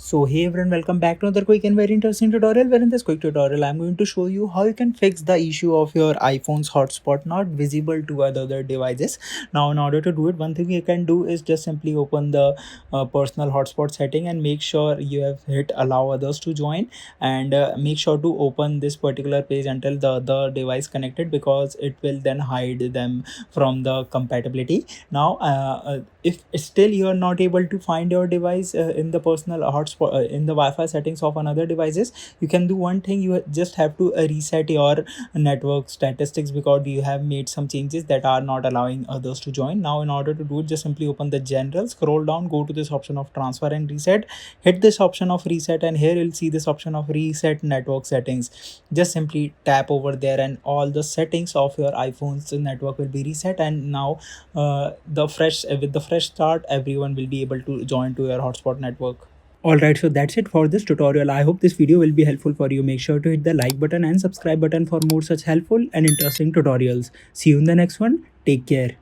So hey everyone, welcome back to another quick and very interesting tutorial, where in this quick tutorial I'm going to show you how you can fix the issue of your iPhone's hotspot not visible to other devices. Now in order to do it, one thing you can do is just simply open the personal hotspot setting and make sure you have hit allow others to join, and make sure to open this particular page until the other device connected, because it will then hide them from the compatibility. Now if still you are not able to find your device in the personal hotspot in the Wi-Fi settings of another devices, you can do one thing. You just have to reset your network statistics, because you have made some changes that are not allowing others to join. Now in order to do it, just simply open the general, scroll down, go to this option of transfer and reset, hit this option of reset, and here you'll see this option of reset network settings. Just simply tap over there and all the settings of your iPhone's network will be reset, and now with the fresh start, everyone will be able to join to your hotspot network. Alright, so that's it for this tutorial. I hope this video will be helpful for you. Make sure to hit the like button and subscribe button for more such helpful and interesting tutorials. See you in the next one. Take care.